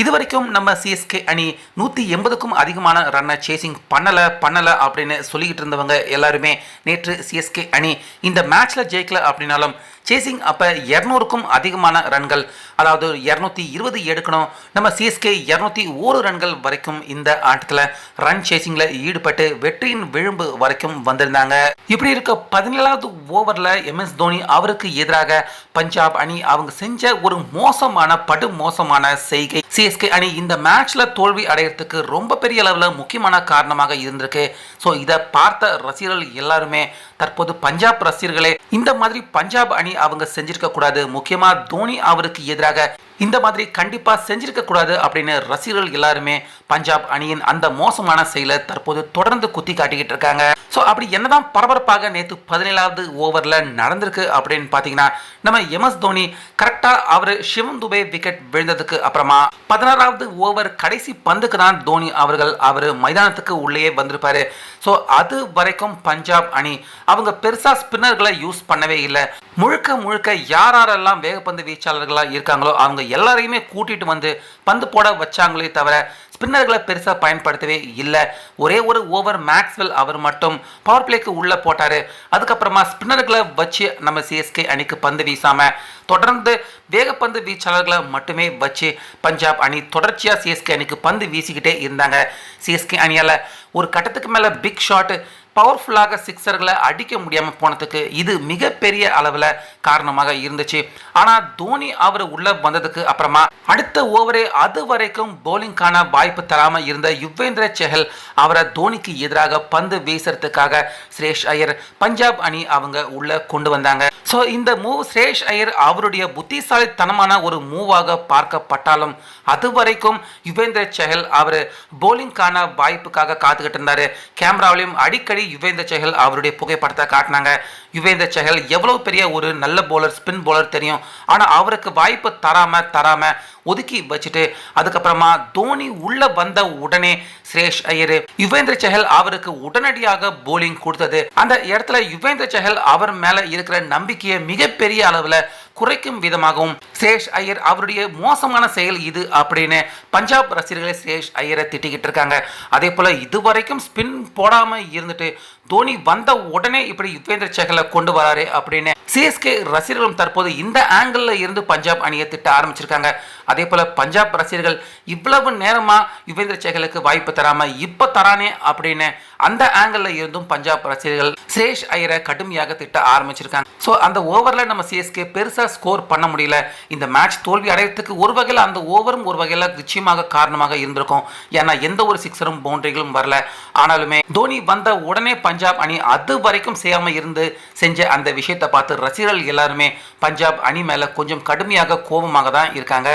இதுவரைக்கும் நம்ம சிஎஸ்கே அணி 180க்கும் அதிகமான ரன்னை சேசிங் பண்ணல அப்படின்னு சொல்லிக்கிட்டு இருந்தவங்க எல்லாருமே நேற்று சிஎஸ்கே அணி இந்த மேட்ச்ல ஜெயிக்கல அப்படின்னாலும் சேசிங் அப்போ 200க்கும் அதிகமான ரன்கள், அதாவது 220 எடுக்கணும். நம்ம சிஎஸ்கே 201 ரன்கள் வரைக்கும் இந்த ஆட்டத்தில் ரன் சேசிங்கில் ஈடுபட்டு வெற்றியின் விளிம்பு வரைக்கும் வந்திருந்தாங்க. இப்படி இருக்க 17வது ஓவரில் எம்எஸ் தோனி அவருக்கு எதிராக பஞ்சாப் அணி அவங்க செஞ்ச ஒரு படு மோசமான செய்கை சிஎஸ்கே அணி இந்த மேட்ச்ல தோல்வி அடைகிறதுக்கு ரொம்ப பெரிய அளவில் முக்கியமான காரணமாக இருந்திருக்கு. ஸோ இதை பார்த்த ரசிகர்கள் எல்லாருமே தற்போது பஞ்சாப் ரசிகர்களே இந்த மாதிரி பஞ்சாப் அணி அவங்க செஞ்சிருக்க கூடாது, முக்கியமா தோனி அவருக்கு எதிராக இந்த மாதிரி கண்டிப்பா செஞ்சிருக்க கூடாது அப்படின்னு ரசிகர்கள் எல்லாருமே பஞ்சாப் அணியின் அந்த மோசமான செயலை தற்போது தொடர்ந்து குத்தி காட்டிக்கிட்டு இருக்காங்க. ஸோ அப்படி என்னதான் பரபரப்பாக நேற்று 17வது ஓவர்ல நடந்திருக்கு அப்படின்னு பாத்தீங்கன்னா, நம்ம எம்எஸ் தோனி கரெக்டா அவர் சிவம் துபே விக்கெட் விழுந்ததுக்கு அப்புறமா 16வது ஓவர் கடைசி பந்துக்கு தான் தோனி அவர் மைதானத்துக்கு உள்ளே வந்திருப்பாரு. ஸோ அது வரைக்கும் பஞ்சாப் அணி அவங்க பெருசா ஸ்பின்னர்களை யூஸ் பண்ணவே இல்லை. முழுக்க யாரெல்லாம் வேகப்பந்து வீச்சாளர்களா இருக்காங்களோ அவங்க எல்லாரையுமே கூட்டிட்டு வந்து பந்து போட வச்சாங்களே தவிர ஸ்பின்னர்களை பெருசா பயன்படுத்தவே இல்லை. ஒரே ஒரு ஓவர் மேக்ஸ்வெல் அவர் மட்டும் பவர் பிளேக்கு உள்ள போட்டாரு. அதுக்கப்புறமா ஸ்பின்னர்களை வச்சு நம்ம சிஎஸ்கே அணிக்கு பந்து வீசாம தொடர்ந்து வேகப்பந்து வீச்சாளர்களை மட்டுமே வச்சு பஞ்சாப் அணி தொடர்ச்சியா சிஎஸ்கே அணிக்கு பந்து வீசிக்கிட்டே இருந்தாங்க. சிஎஸ்கே அணியால ஒரு கட்டத்துக்கு மேல பிக் ஷாட் பவர்ஃபுல்லாக சிக்ஸர்களை அடிக்க முடியாமல் போனதுக்கு இது மிகப்பெரிய அளவில் காரணமாக இருந்துச்சு. ஆனால் தோனி அவர் உள்ள வந்ததுக்கு அப்புறமா அடுத்த ஓவரே அது வரைக்கும் போலிங்கான வாய்ப்பு தராமல் இருந்த யுவேந்திர செஹல் அவரை தோனிக்கு எதிராக பந்து வீசுறதுக்காக ஸ்ரேஷ் ஐயர் பஞ்சாப் அணி அவங்க உள்ள கொண்டு வந்தாங்க. ஸோ இந்த மூவ் ஸ்ரேஷ் ஐயர் அவருடைய புத்திசாலித்தனமான ஒரு மூவாக பார்க்கப்பட்டாலும் அது வரைக்கும் யுவேந்திர செஹல் அவர் போலிங்கான வாய்ப்புக்காக காத்துக்கிட்டு இருந்தாரு. கேமராவிலையும் அடிக்கடி யுவேந்திர செஹல் அவருடைய புகைப்படத்தை காட்டினாங்க. யுவேந்திர செஹல் எவ்வளவு பெரிய ஒரு நல்ல போலர், ஸ்பின் போலர் தெரியும், ஆனா அவருக்கு வாய்ப்பு தராம ஒதுக்கி வச்சுட்டு அதுக்கப்புறமா தோனி உள்ள வந்த உடனே ஸ்ரேஷ் ஐயர் யுவேந்திர செஹல் அவருக்கு உடனடியாக போலிங் கொடுத்தது அந்த இடத்துல யுவேந்திர செஹல் அவர் மேல இருக்கிற நம்பிக்கையை மிகப்பெரிய அளவுல குறைக்கும் விதமாகவும் ஸ்ரேஷ் ஐயர் அவருடைய மோசமான செயல் இது அப்படின்னு பஞ்சாப் ரசிகர்களை ஸ்ரேஷ் ஐயரை திட்டிக்கிட்டு இருக்காங்க. அதே போல இதுவரைக்கும் ஸ்பின் போடாம இருந்துட்டு தோனி வந்த உடனே இப்படி யுவேந்திர செஹலை கொண்டு வராரு அப்படின்னு சிஎஸ்கே ரசிகர்களும் தற்போது இந்த ஆங்கிள் இருந்து பஞ்சாப் அணியை திட்ட ஆரம்பிச்சிருக்காங்க. அதே போல பஞ்சாப் ரசிகர்கள் இவ்வளவு நேரமா யுவேந்திர செஹலுக்கு வாய்ப்பு தராம இப்ப தரானே அப்படின்னு அந்த ஆங்கிள் இருந்தும் பஞ்சாப் ரசிகர்கள் ஸ்ரேஷ் ஐயரை கடுமையாக திட்ட ஆரம்பிச்சிருக்காங்க. ஸோ அந்த ஓவரில் நம்ம சிஎஸ்கே பெருசா ஸ்கோர் பண்ண முடியல. இந்த மேட்ச் தோல்வி அடையறதுக்கு ஒரு வகையில் அந்த ஓவரும் ஒரு வகையில் நிச்சயமாக காரணமாக இருந்திருக்கும். ஏன்னா எந்த ஒரு சிக்ஸரும் பவுண்டரிகளும் வரல. ஆனாலுமே தோனி வந்த உடனே பஞ்சாப் அணி அது வரைக்கும் செய்யாம இருந்து செஞ்ச அந்த விஷயத்தை பார்த்து ரசிகர்கள் எல்லாருமே பஞ்சாப் அணி மேல கொஞ்சம் கடுமையாக கோபமாக தான் இருக்காங்க.